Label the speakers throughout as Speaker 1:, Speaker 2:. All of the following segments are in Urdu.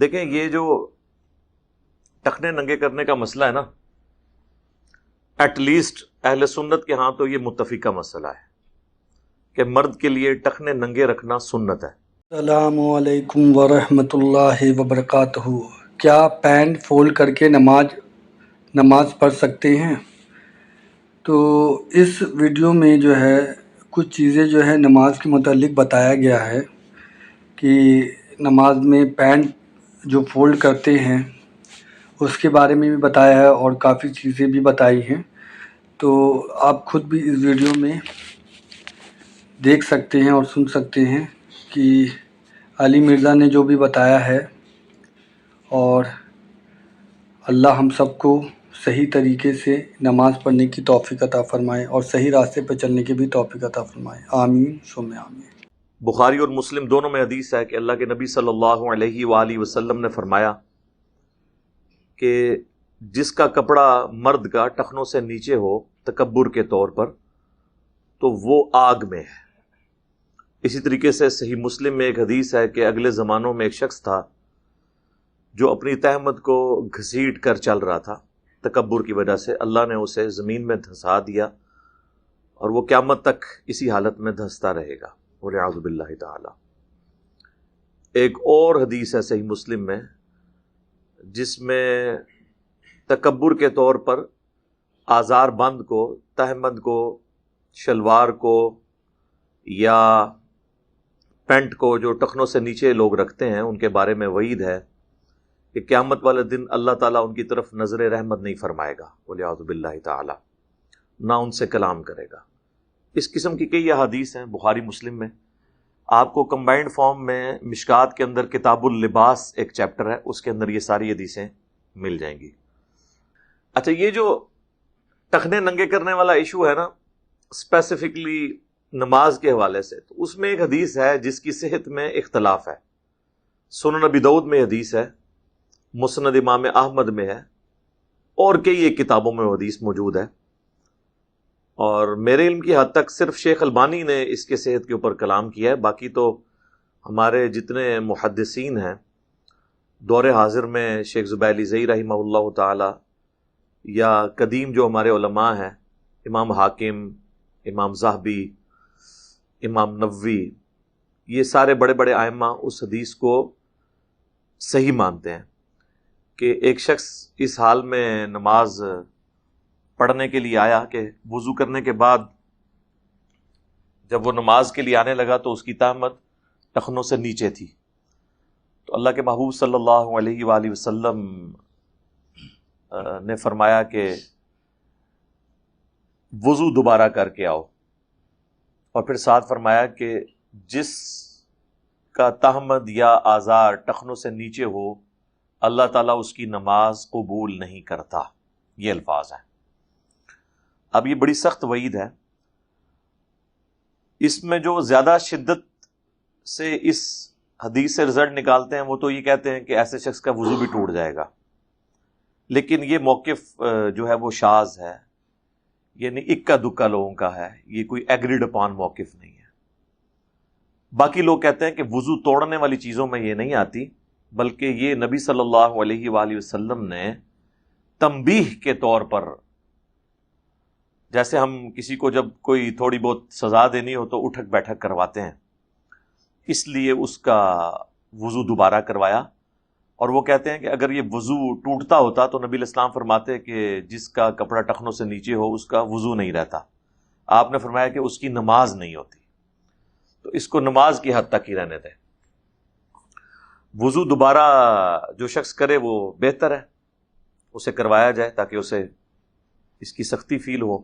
Speaker 1: دیکھیں یہ جو ٹخنے ننگے کرنے کا مسئلہ ہے نا، ایٹ لیسٹ اہل سنت کے ہاں تو یہ متفقہ مسئلہ ہے کہ مرد کے لیے ٹخنے ننگے رکھنا سنت ہے۔
Speaker 2: السلام علیکم ورحمۃ اللہ وبرکاتہ۔ کیا پینٹ فولڈ کر کے نماز پڑھ سکتے ہیں؟ تو اس ویڈیو میں جو ہے کچھ چیزیں جو ہے نماز کے متعلق بتایا گیا ہے کہ نماز میں پینٹ جو فولڈ کرتے ہیں اس کے بارے میں بھی بتایا ہے اور کافی چیزیں بھی بتائی ہیں، تو آپ خود بھی اس ویڈیو میں دیکھ سکتے ہیں اور سن سکتے ہیں کہ علی مرزا نے جو بھی بتایا ہے، اور اللہ ہم سب کو صحیح طریقے سے نماز پڑھنے کی توفیق عطا فرمائے اور صحیح راستے پہ چلنے کی بھی توفیق عطا فرمائے، آمین ثم آمین۔
Speaker 1: بخاری اور مسلم دونوں میں حدیث ہے کہ اللہ کے نبی صلی اللہ علیہ وآلہ وسلم نے فرمایا کہ جس کا کپڑا مرد کا ٹخنوں سے نیچے ہو تکبر کے طور پر تو وہ آگ میں ہے۔ اسی طریقے سے صحیح مسلم میں ایک حدیث ہے کہ اگلے زمانوں میں ایک شخص تھا جو اپنی تہمت کو گھسیٹ کر چل رہا تھا، تکبر کی وجہ سے اللہ نے اسے زمین میں دھنسا دیا اور وہ قیامت تک اسی حالت میں دھنستا رہے گا، والعیاذ باللہ تعالی۔ ایک اور حدیث ہے صحیح مسلم میں جس میں تکبر کے طور پر آزار بند کو، تہمت کو، شلوار کو یا پینٹ کو جو ٹخنوں سے نیچے لوگ رکھتے ہیں ان کے بارے میں وعید ہے کہ قیامت والے دن اللہ تعالیٰ ان کی طرف نظر رحمت نہیں فرمائے گا، والعیاذ باللہ تعالی، نہ ان سے کلام کرے گا۔ اس قسم کی کئی احادیث ہیں بخاری مسلم میں۔ آپ کو کمبائنڈ فارم میں مشکات کے اندر کتاب اللباس ایک چیپٹر ہے، اس کے اندر یہ ساری حدیثیں مل جائیں گی۔ اچھا، یہ جو ٹخنے ننگے کرنے والا ایشو ہے نا، اسپیسیفکلی نماز کے حوالے سے، تو اس میں ایک حدیث ہے جس کی صحت میں اختلاف ہے۔ سنن ابی داؤد میں حدیث ہے، مسند امام احمد میں ہے، اور کئی ایک کتابوں میں حدیث موجود ہے، اور میرے علم کی حد تک صرف شیخ البانی نے اس کے صحت کے اوپر کلام کیا ہے، باقی تو ہمارے جتنے محدثین ہیں دور حاضر میں، شیخ زبیلی زئی رحمہ اللہ تعالی، یا قدیم جو ہمارے علماء ہیں، امام حاکم، امام ذہبی، امام نووی، یہ سارے بڑے بڑے ائمہ اس حدیث کو صحیح مانتے ہیں کہ ایک شخص اس حال میں نماز پڑھنے کے لیے آیا کہ وضو کرنے کے بعد جب وہ نماز کے لیے آنے لگا تو اس کی تہمت ٹخنوں سے نیچے تھی، تو اللہ کے محبوب صلی اللہ علیہ وآلہ وسلم نے فرمایا کہ وضو دوبارہ کر کے آؤ، اور پھر ساتھ فرمایا کہ جس کا تہمت یا آزار ٹخنوں سے نیچے ہو اللہ تعالیٰ اس کی نماز قبول نہیں کرتا، یہ الفاظ ہیں۔ اب یہ بڑی سخت وعید ہے، اس میں جو زیادہ شدت سے اس حدیث سے رزلٹ نکالتے ہیں وہ تو یہ کہتے ہیں کہ ایسے شخص کا وضو بھی ٹوٹ جائے گا، لیکن یہ موقف جو ہے وہ شاذ ہے، یعنی اکا دکا لوگوں کا ہے، یہ کوئی ایگریڈ اپان موقف نہیں ہے۔ باقی لوگ کہتے ہیں کہ وضو توڑنے والی چیزوں میں یہ نہیں آتی، بلکہ یہ نبی صلی اللہ علیہ وآلہ وسلم نے تنبیہ کے طور پر، جیسے ہم کسی کو جب کوئی تھوڑی بہت سزا دینی ہو تو اٹھک بیٹھک کرواتے ہیں، اس لیے اس کا وضو دوبارہ کروایا، اور وہ کہتے ہیں کہ اگر یہ وضو ٹوٹتا ہوتا تو نبی الاسلام فرماتے کہ جس کا کپڑا ٹخنوں سے نیچے ہو اس کا وضو نہیں رہتا، آپ نے فرمایا کہ اس کی نماز نہیں ہوتی، تو اس کو نماز کی حد تک ہی رہنے دیں۔ وضو دوبارہ جو شخص کرے وہ بہتر ہے، اسے کروایا جائے تاکہ اسے اس کی سختی فیل ہو۔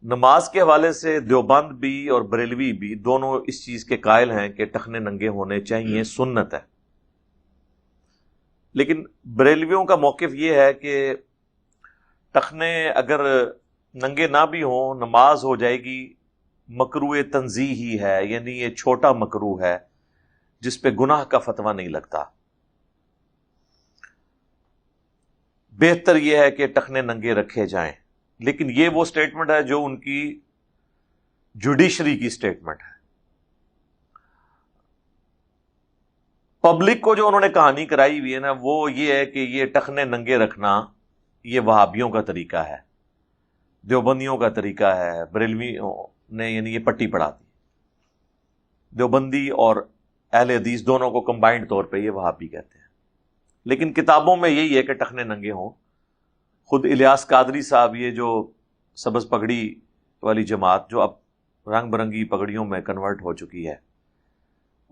Speaker 1: نماز کے حوالے سے دیوبند بھی اور بریلوی بھی دونوں اس چیز کے قائل ہیں کہ ٹخنے ننگے ہونے چاہیے، سنت ہے، لیکن بریلویوں کا موقف یہ ہے کہ ٹخنے اگر ننگے نہ بھی ہوں نماز ہو جائے گی، مکروہ تنزیہ ہی ہے، یعنی یہ چھوٹا مکروہ ہے جس پہ گناہ کا فتویٰ نہیں لگتا۔ بہتر یہ ہے کہ ٹخنے ننگے رکھے جائیں، لیکن یہ وہ سٹیٹمنٹ ہے جو ان کی جوڈیشری کی سٹیٹمنٹ ہے۔ پبلک کو جو انہوں نے کہانی کرائی ہوئی ہے نا، وہ یہ ہے کہ یہ ٹخنے ننگے رکھنا یہ وہابیوں کا طریقہ ہے، دیوبندیوں کا طریقہ ہے، بریلویوں نے یعنی یہ پٹی پڑھا دی، دیوبندی اور اہل حدیث دونوں کو کمبائنڈ طور پہ یہ وہابی کہتے ہیں۔ لیکن کتابوں میں یہی ہے کہ ٹخنے ننگے ہوں۔ خود الیاس قادری صاحب، یہ جو سبز پگڑی والی جماعت جو اب رنگ برنگی پگڑیوں میں کنورٹ ہو چکی ہے،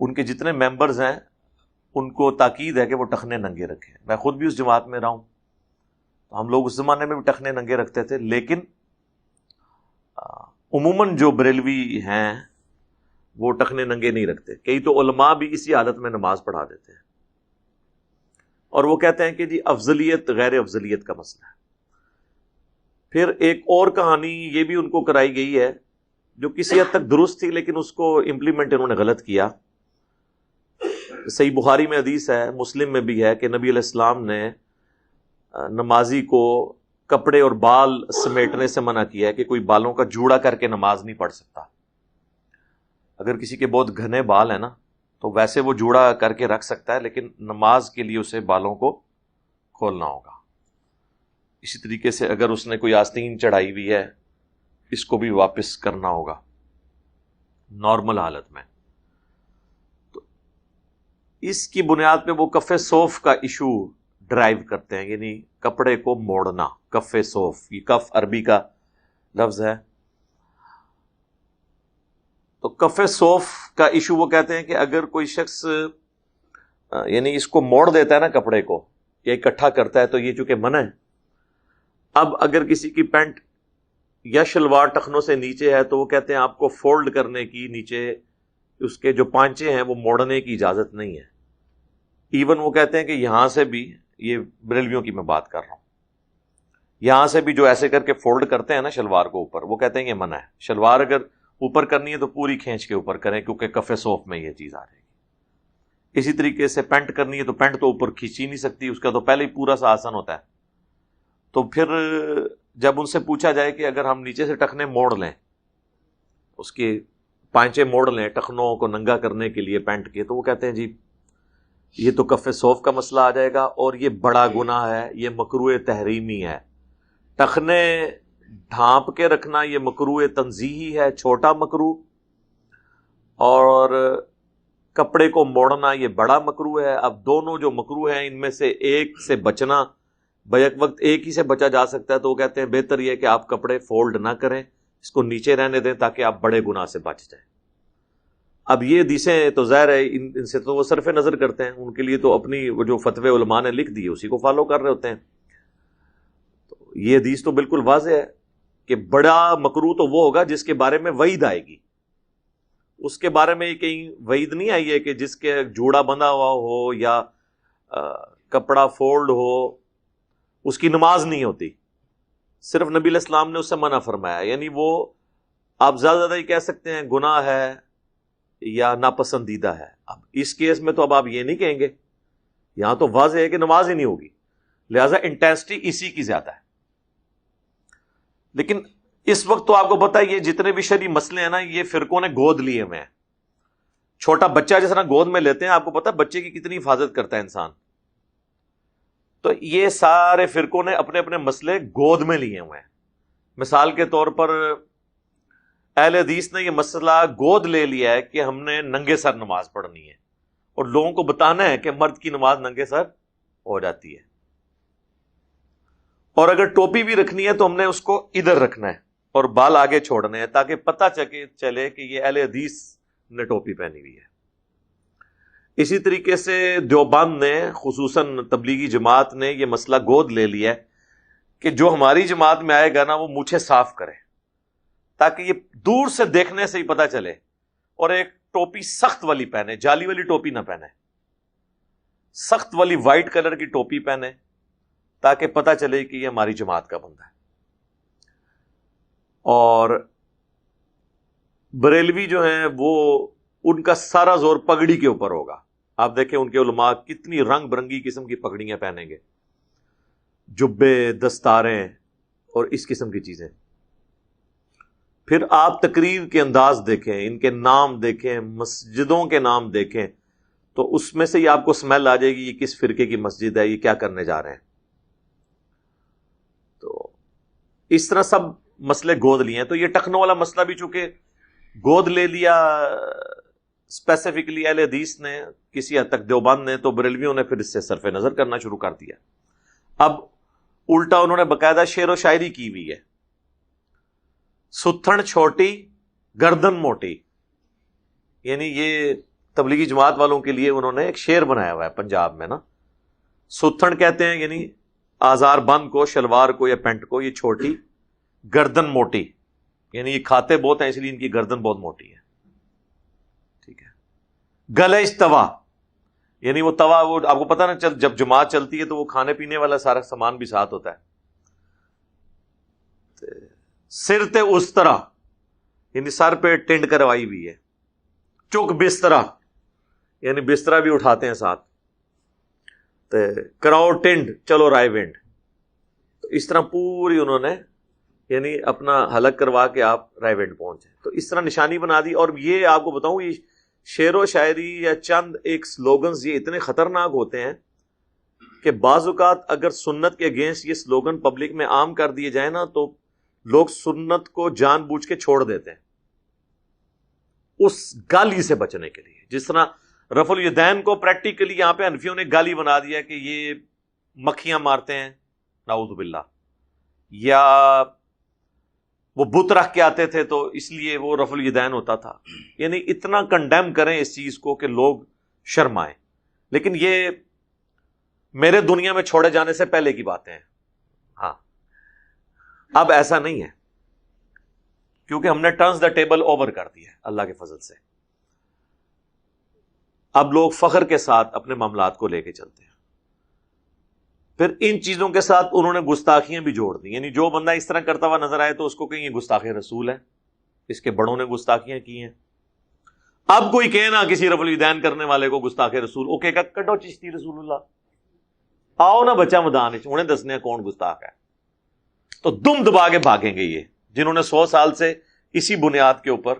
Speaker 1: ان کے جتنے ممبرز ہیں ان کو تاکید ہے کہ وہ ٹخنے ننگے رکھیں۔ میں خود بھی اس جماعت میں رہا ہوں، تو ہم لوگ اس زمانے میں بھی ٹخنے ننگے رکھتے تھے، لیکن عموماً جو بریلوی ہیں وہ ٹخنے ننگے نہیں رکھتے۔ کئی تو علماء بھی اسی حالت میں نماز پڑھا دیتے ہیں، اور وہ کہتے ہیں کہ جی افضلیت غیر افضلیت کا مسئلہ ہے۔ پھر ایک اور کہانی یہ بھی ان کو کرائی گئی ہے جو کسی حد تک درست تھی، لیکن اس کو امپلیمنٹ انہوں نے غلط کیا۔ صحیح بخاری میں حدیث ہے، مسلم میں بھی ہے کہ نبی علیہ السلام نے نمازی کو کپڑے اور بال سمیٹنے سے منع کیا ہے کہ کوئی بالوں کا جوڑا کر کے نماز نہیں پڑھ سکتا۔ اگر کسی کے بہت گھنے بال ہیں نا تو ویسے وہ جوڑا کر کے رکھ سکتا ہے، لیکن نماز کے لیے اسے بالوں کو کھولنا ہوگا۔ اسی طریقے سے اگر اس نے کوئی آستین چڑھائی ہوئی ہے، اس کو بھی واپس کرنا ہوگا نارمل حالت میں۔ تو اس کی بنیاد پہ وہ کف صوف کا ایشو ڈرائیو کرتے ہیں، یعنی کپڑے کو موڑنا، کف صوف، یہ کف عربی کا لفظ ہے۔ تو کف صوف کا ایشو وہ کہتے ہیں کہ اگر کوئی شخص یعنی اس کو موڑ دیتا ہے نا کپڑے کو یا اکٹھا کرتا ہے تو یہ چونکہ منع ہے۔ اب اگر کسی کی پینٹ یا شلوار ٹخنوں سے نیچے ہے تو وہ کہتے ہیں آپ کو فولڈ کرنے کی، نیچے اس کے جو پانچے ہیں وہ موڑنے کی اجازت نہیں ہے۔ ایون وہ کہتے ہیں کہ یہاں سے بھی، یہ بریلویوں کی میں بات کر رہا ہوں، یہاں سے بھی جو ایسے کر کے فولڈ کرتے ہیں نا شلوار کو اوپر، وہ کہتے ہیں یہ منع ہے۔ شلوار اگر اوپر کرنی ہے تو پوری کھینچ کے اوپر کریں، کیونکہ کف صوف میں یہ چیز آ رہی ہے۔ اسی طریقے سے پینٹ کرنی ہے تو پینٹ تو اوپر کھینچی نہیں سکتی، اس کا تو پہلے ہی پورا سا آسن ہوتا ہے۔ تو پھر جب ان سے پوچھا جائے کہ اگر ہم نیچے سے ٹخنے موڑ لیں، اس کے پانچے موڑ لیں ٹخنوں کو ننگا کرنے کے لیے پینٹ کے، تو وہ کہتے ہیں جی یہ تو کف صوف کا مسئلہ آ جائے گا، اور یہ بڑا گناہ ہے، یہ مکروہ تحریمی ہے۔ ٹخنے ڈھانپ کے رکھنا یہ مکروہ تنزیہی ہے، چھوٹا مکروہ، اور کپڑے کو موڑنا یہ بڑا مکروہ ہے۔ اب دونوں جو مکروہ ہیں ان میں سے ایک سے بچنا، بیک وقت ایک ہی سے بچا جا سکتا ہے، تو وہ کہتے ہیں بہتر یہ کہ آپ کپڑے فولڈ نہ کریں، اس کو نیچے رہنے دیں تاکہ آپ بڑے گناہ سے بچ جائیں۔ اب یہ حدیثیں تو ظاہر ہے ان سے تو وہ صرف نظر کرتے ہیں، ان کے لیے تو اپنی وہ جو فتوے علماء نے لکھ دیے اسی کو فالو کر رہے ہوتے ہیں۔ تو یہ حدیث تو بالکل واضح ہے کہ بڑا مکروہ تو وہ ہوگا جس کے بارے میں وعید آئے گی۔ اس کے بارے میں کہیں وعید نہیں آئی ہے کہ جس کے جوڑا بندھا ہوا ہو یا کپڑا فولڈ ہو اس کی نماز نہیں ہوتی۔ صرف نبی علیہ السلام نے اس سے منع فرمایا، یعنی وہ آپ زیادہ ہی کہہ سکتے ہیں گناہ ہے یا ناپسندیدہ ہے۔ اب اس کیس میں تو اب آپ یہ نہیں کہیں گے، یہاں تو واضح ہے کہ نماز ہی نہیں ہوگی، لہذا انٹینسٹی اسی کی زیادہ ہے۔ لیکن اس وقت تو آپ کو پتہ ہے یہ جتنے بھی شرعی مسئلے ہیں نا یہ فرقوں نے گود لیے ہوئے ہیں۔ چھوٹا بچہ جس طرح گود میں لیتے ہیں، آپ کو پتہ ہے بچے کی کتنی حفاظت کرتا ہے انسان، تو یہ سارے فرقوں نے اپنے اپنے مسئلے گود میں لیے ہوئے ہیں۔ مثال کے طور پر اہل حدیث نے یہ مسئلہ گود لے لیا ہے کہ ہم نے ننگے سر نماز پڑھنی ہے، اور لوگوں کو بتانا ہے کہ مرد کی نماز ننگے سر ہو جاتی ہے، اور اگر ٹوپی بھی رکھنی ہے تو ہم نے اس کو ادھر رکھنا ہے اور بال آگے چھوڑنے ہیں تاکہ پتہ چلے کہ یہ اہل حدیث نے ٹوپی پہنی ہوئی ہے۔ اسی طریقے سے دیوبند نے، خصوصاً تبلیغی جماعت نے یہ مسئلہ گود لے لیا ہے کہ جو ہماری جماعت میں آئے گا نا وہ مونچھیں صاف کرے تاکہ یہ دور سے دیکھنے سے ہی پتہ چلے، اور ایک ٹوپی سخت والی پہنے، جالی والی ٹوپی نہ پہنے، سخت والی وائٹ کلر کی ٹوپی پہنے تاکہ پتہ چلے کہ یہ ہماری جماعت کا بندہ ہے۔ اور بریلوی جو ہیں وہ ان کا سارا زور پگڑی کے اوپر ہوگا۔ آپ دیکھیں ان کے علماء کتنی رنگ برنگی قسم کی پگڑیاں پہنیں گے، جبے، دستاریں اور اس قسم کی چیزیں۔ پھر آپ تقریر کے انداز دیکھیں، ان کے نام دیکھیں، مسجدوں کے نام دیکھیں، تو اس میں سے ہی آپ کو سمیل آ جائے گی یہ کس فرقے کی مسجد ہے, یہ کیا کرنے جا رہے ہیں. تو اس طرح سب مسئلے گود لیے ہیں. تو یہ ٹخنوں والا مسئلہ بھی چونکہ گود لے لیا اسپیسیفکلی اہل حدیث نے, کسی حد تک دیوبند نے, تو بریلویوں نے پھر اس سے صرف نظر کرنا شروع کر دیا. اب الٹا انہوں نے باقاعدہ شعر و شاعری کی ہوئی ہے, ستھن چھوٹی گردن موٹی, یعنی یہ تبلیغی جماعت والوں کے لیے انہوں نے ایک شعر بنایا ہوا ہے پنجاب میں نا. ستھن کہتے ہیں یعنی آزار بند کو, شلوار کو یا پینٹ کو, یہ چھوٹی, گردن موٹی یعنی یہ کھاتے بہت ہیں اس لیے ان کی گردن بہت موٹی ہے. ٹھیک ہے. گلج توا یعنی وہ توا, وہ آپ کو پتہ نا جب جماعت چلتی ہے تو وہ کھانے پینے والا سارا سامان بھی ساتھ ہوتا ہے. سر تے اس طرح یعنی سر پہ ٹینڈ کروائی ہوئی ہے. چک بسترا یعنی بسترا بھی اٹھاتے ہیں ساتھ. کراؤ ٹینڈ چلو رائے وینڈ. تو اس طرح پوری انہوں نے یعنی اپنا حلق کروا کے آپ رائے وینڈ پہنچے. تو اس طرح نشانی بنا دی. اور یہ آپ کو بتاؤں, یہ شعر و شاعری یا چند ایک سلوگنز یہ اتنے خطرناک ہوتے ہیں کہ بعض اوقات اگر سنت کے اگینسٹ یہ سلوگن پبلک میں عام کر دیے جائیں نا تو لوگ سنت کو جان بوجھ کے چھوڑ دیتے ہیں اس گالی سے بچنے کے لیے. جس طرح رفع الیدین کو پریکٹیکلی یہاں پہ حنفیوں نے گالی بنا دیا کہ یہ مکھیاں مارتے ہیں نعوذ باللہ, یا وہ بت رکھ کے آتے تھے تو اس لیے وہ رفع الیدین ہوتا تھا. یعنی اتنا کنڈیم کریں اس چیز کو کہ لوگ شرمائیں. لیکن یہ میرے دنیا میں چھوڑے جانے سے پہلے کی باتیں ہیں. ہاں اب ایسا نہیں ہے کیونکہ ہم نے ٹرنز دا ٹیبل اوور کر دیا ہے اللہ کے فضل سے. اب لوگ فخر کے ساتھ اپنے معاملات کو لے کے چلتے ہیں. پھر ان چیزوں کے ساتھ انہوں نے گستاخیاں بھی جوڑ دی. یعنی جو بندہ اس طرح کرتا ہوا نظر آئے تو اس کو کہیں یہ گستاخ رسول ہے, اس کے بڑوں نے گستاخیاں کی ہیں. اب کوئی کہے نا کسی رفع الیدین کرنے والے کو گستاخ رسول, اوکے کا کٹو چشتی رسول اللہ, آؤ نا بچہ میدان انہیں دسنے کون گستاخ ہے. تو دم دبا کے بھاگیں گے یہ جنہوں نے 100 سال سے اسی بنیاد کے اوپر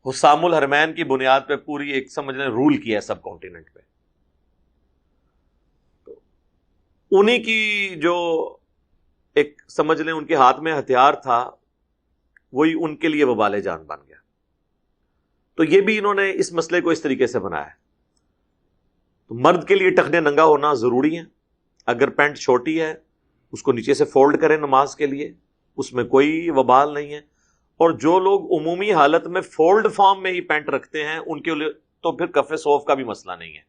Speaker 1: حسام الحرمین کی بنیاد پہ پوری ایک سمجھ لیں رول کیا ہے سب کانٹیننٹ پہ. انہی کی جو ایک سمجھ لیں ان کے ہاتھ میں ہتھیار تھا وہی ان کے لیے وبال جان بن گیا. تو یہ بھی انہوں نے اس مسئلے کو اس طریقے سے بنایا ہے. تو مرد کے لیے ٹخنے ننگا ہونا ضروری ہے. اگر پینٹ چھوٹی ہے اس کو نیچے سے فولڈ کریں نماز کے لیے, اس میں کوئی وبال نہیں ہے. اور جو لوگ عمومی حالت میں فولڈ فارم میں ہی پینٹ رکھتے ہیں ان کے لیے تو پھر کف صوف کا بھی مسئلہ نہیں ہے.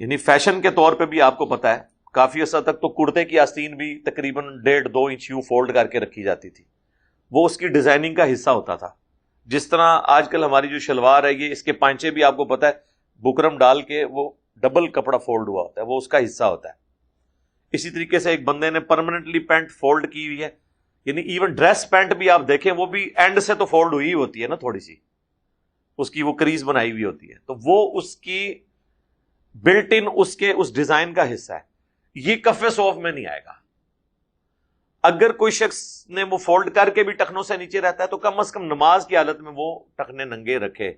Speaker 1: یعنی فیشن کے طور پہ بھی آپ کو پتا ہے کافی عرصہ تک تو کرتے کی آستین بھی تقریباً 1.5-2 انچ یوں فولڈ کر کے رکھی جاتی تھی. وہ اس کی ڈیزائننگ کا حصہ ہوتا تھا. جس طرح آج کل ہماری جو شلوار ہے یہ اس کے پانچے بھی آپ کو پتا ہے بکرم ڈال کے وہ ڈبل کپڑا فولڈ ہوا ہوتا ہے, وہ اس کا حصہ ہوتا ہے. اسی طریقے سے ایک بندے نے پرماننٹلی پینٹ فولڈ کی ہوئی ہے. یعنی ایون ڈریس پینٹ بھی آپ دیکھیں وہ بھی اینڈ سے تو فولڈ ہوئی ہوتی ہے نا, تھوڑی سی اس کی وہ کریز بنائی ہوئی ہوتی ہے. تو وہ اس کی بلٹ ان اس کے اس ڈیزائن کا حصہ ہے. یہ کف صوف میں نہیں آئے گا. اگر کوئی شخص نے وہ فولڈ کر کے بھی ٹخنوں سے نیچے رہتا ہے تو کم از کم نماز کی حالت میں وہ ٹخنے ننگے رکھے.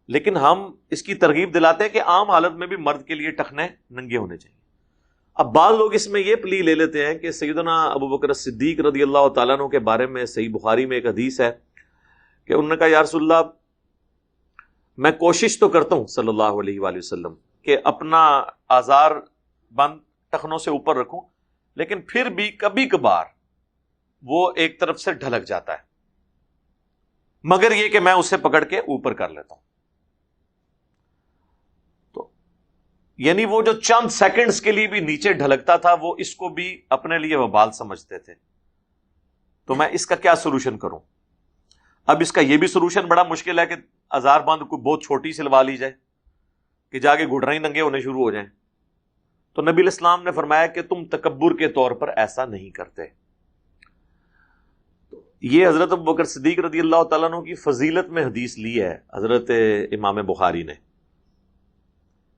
Speaker 1: لیکن ہم اس کی ترغیب دلاتے ہیں کہ عام حالت میں بھی مرد کے لیے ٹخنے ننگے ہونے چاہیے. اب بعض لوگ اس میں یہ پلی لے لیتے ہیں کہ سیدنا ابو بکر صدیق رضی اللہ تعالیٰ عنہ کے بارے میں صحیح بخاری میں ایک حدیث ہے کہ انہوں نے کہا یا رسول اللہ میں کوشش تو کرتا ہوں صلی اللہ علیہ وآلہ وسلم کہ اپنا آزار بند ٹخنوں سے اوپر رکھوں, لیکن پھر بھی کبھی کبھار وہ ایک طرف سے ڈھلک جاتا ہے, مگر یہ کہ میں اسے پکڑ کے اوپر کر لیتا ہوں. تو یعنی وہ جو چند سیکنڈز کے لیے بھی نیچے ڈھلکتا تھا وہ اس کو بھی اپنے لیے وبال سمجھتے تھے. تو میں اس کا کیا سولوشن کروں؟ اب اس کا یہ بھی سولوشن بڑا مشکل ہے کہ آزار بند کو بہت چھوٹی سلوا لی جائے کہ جا کے گھٹنے ننگے ہونے شروع ہو جائیں. تو نبی الاسلام نے فرمایا کہ تم تکبر کے طور پر ایسا نہیں کرتے. یہ حضرت ابوبکر صدیق رضی اللہ تعالیٰ عنہ کی فضیلت میں حدیث لی ہے حضرت امام بخاری نے,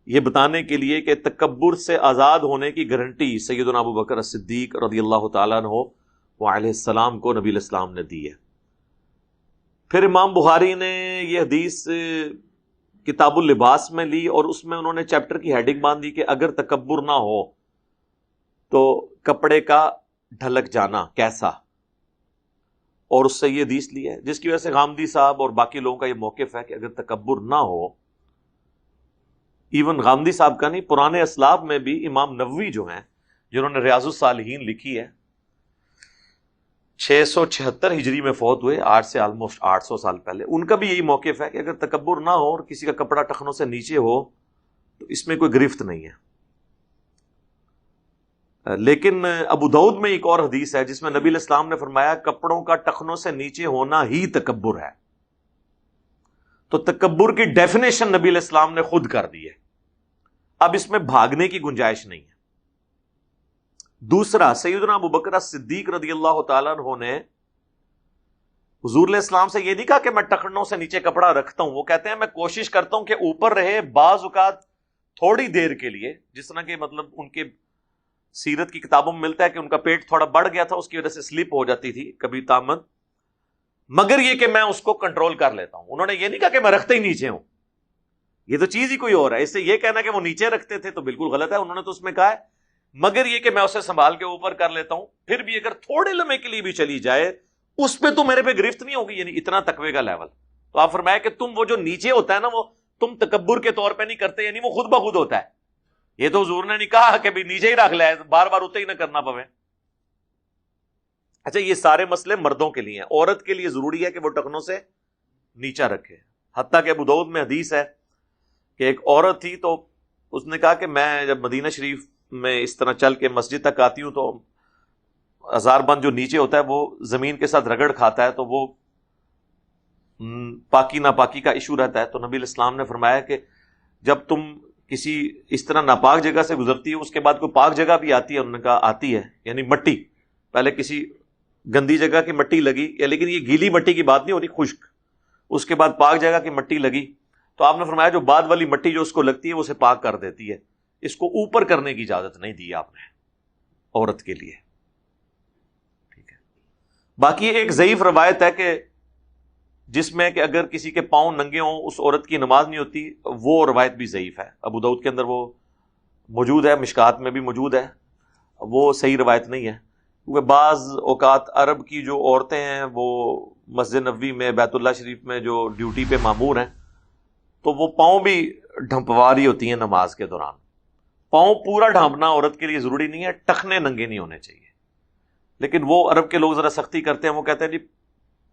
Speaker 1: یہ بتانے کے لیے کہ تکبر سے آزاد ہونے کی گارنٹی سیدنا ابوبکر صدیق رضی اللہ تعالیٰ عنہ وعلیہ السلام کو نبی الاسلام نے دی ہے. پھر امام بخاری نے یہ حدیث کتاب اللباس میں لی اور اس میں انہوں نے چیپٹر کی ہیڈنگ باندھ دی کہ اگر تکبر نہ ہو تو کپڑے کا ڈھلک جانا کیسا، اور اس سے یہ حدیث لی ہے، جس کی وجہ سے غامدی صاحب اور باقی لوگوں کا یہ موقف ہے کہ اگر تکبر نہ ہو، ایون غامدی صاحب کا نہیں، پرانے اسلاف میں بھی امام نووی جو ہیں جنہوں نے ریاض الصالحین لکھی ہے، 676 ہجری میں فوت ہوئے، آج سے آلموسٹ 800 سال پہلے، ان کا بھی یہی موقف ہے کہ اگر تکبر نہ ہو اور کسی کا کپڑا ٹخنوں سے نیچے ہو تو اس میں کوئی گرفت نہیں ہے۔ لیکن ابو داؤد میں ایک اور حدیث ہے جس میں نبی علیہ السلام نے فرمایا کپڑوں کا ٹخنوں سے نیچے ہونا ہی تکبر ہے۔ تو تکبر کی ڈیفینیشن نبی علیہ السلام نے خود کر دی ہے، اب اس میں بھاگنے کی گنجائش نہیں ہے۔ دوسرا، سیدنا ابو بکر صدیق رضی اللہ تعالیٰ عنہ نے حضور علیہ السلام سے یہ نہیں کہا کہ میں ٹخنوں سے نیچے کپڑا رکھتا ہوں، وہ کہتے ہیں میں کوشش کرتا ہوں کہ اوپر رہے، بعض اوقات تھوڑی دیر کے لیے، جس طرح کہ مطلب ان کے سیرت کی کتابوں میں ملتا ہے کہ ان کا پیٹ تھوڑا بڑھ گیا تھا، اس کی وجہ سے سلپ ہو جاتی تھی کبھی تامن، مگر یہ کہ میں اس کو کنٹرول کر لیتا ہوں۔ انہوں نے یہ نہیں کہا کہ میں رکھتے ہی نیچے ہوں، یہ تو چیز ہی کوئی اور ہے، اس سے یہ کہنا کہ وہ نیچے رکھتے تھے تو بالکل غلط ہے۔ انہوں نے تو اس میں کہا ہے مگر یہ کہ میں اسے سنبھال کے اوپر کر لیتا ہوں، پھر بھی اگر تھوڑے لمحے کے لیے بھی چلی جائے اس پہ تو میرے پہ گرفت نہیں ہوگی، یعنی اتنا تقوی کا لیول۔ تو آپ فرمایا کہ تم وہ جو نیچے ہوتا ہے نا، وہ تم تکبر کے طور پہ نہیں کرتے، یعنی وہ خود بخود ہوتا ہے۔ یہ تو حضور نے نہیں کہا کہ بھی نیچے ہی رکھ لے، بار بار اتنے ہی نہ کرنا پوے۔ اچھا، یہ سارے مسئلے مردوں کے لیے ہیں، عورت کے لیے ضروری ہے کہ وہ ٹخنوں سے نیچا رکھے۔ حتیٰ کہ ابو داؤد میں حدیث ہے کہ ایک عورت تھی تو اس نے کہا کہ میں جب مدینہ شریف میں اس طرح چل کے مسجد تک آتی ہوں تو ہزار بند جو نیچے ہوتا ہے وہ زمین کے ساتھ رگڑ کھاتا ہے، تو وہ پاکی ناپاکی کا ایشو رہتا ہے۔ تو نبی علیہ السلام نے فرمایا کہ جب تم کسی اس طرح ناپاک جگہ سے گزرتی ہو، اس کے بعد کوئی پاک جگہ بھی آتی ہے، انہوں نے کہا آتی ہے، یعنی مٹی، پہلے کسی گندی جگہ کی مٹی لگی، لیکن یہ گیلی مٹی کی بات نہیں ہو رہی، خشک، اس کے بعد پاک جگہ کی مٹی لگی، تو آپ نے فرمایا جو بعد والی مٹی جو اس کو لگتی ہے وہ اسے پاک کر دیتی ہے، اس کو اوپر کرنے کی اجازت نہیں دی آپ نے عورت کے لیے۔ ٹھیک ہے، باقی ایک ضعیف روایت ہے کہ جس میں کہ اگر کسی کے پاؤں ننگے ہوں اس عورت کی نماز نہیں ہوتی، وہ روایت بھی ضعیف ہے، ابو داؤد کے اندر وہ موجود ہے، مشکات میں بھی موجود ہے، وہ صحیح روایت نہیں ہے، کیونکہ بعض اوقات عرب کی جو عورتیں ہیں وہ مسجد نبوی میں، بیت اللہ شریف میں جو ڈیوٹی پہ مامور ہیں، تو وہ پاؤں بھی ڈھمپوا رہی ہوتی ہیں نماز کے دوران۔ پاؤں پورا ڈھانپنا عورت کے لیے ضروری نہیں ہے، ٹخنے ننگے نہیں ہونے چاہیے، لیکن وہ عرب کے لوگ ذرا سختی کرتے ہیں، وہ کہتے ہیں جی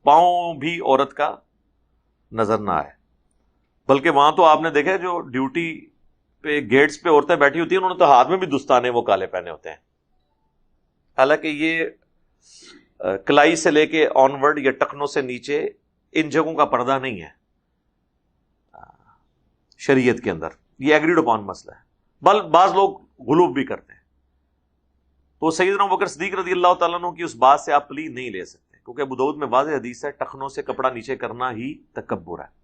Speaker 1: پاؤں بھی عورت کا نظر نہ آئے۔ بلکہ وہاں تو آپ نے دیکھا جو ڈیوٹی پہ گیٹس پہ عورتیں بیٹھی ہوتی ہیں، انہوں نے تو ہاتھ میں بھی دستانے وہ کالے پہنے ہوتے ہیں، حالانکہ یہ کلائی سے لے کے آن ورڈ یا ٹخنوں سے نیچے ان جگہوں کا پردہ نہیں ہے شریعت کے اندر، یہ ایگریڈ اپون مسئلہ ہے، بل بعض لوگ غلوب بھی کرتے ہیں۔ تو سیدنا ابو بکر صدیق رضی اللہ تعالیٰ عنہ کی اس بات سے آپ پلی نہیں لے سکتے، کیونکہ ابو داؤد میں واضح حدیث ہے ٹخنوں سے کپڑا نیچے کرنا ہی تکبر ہے۔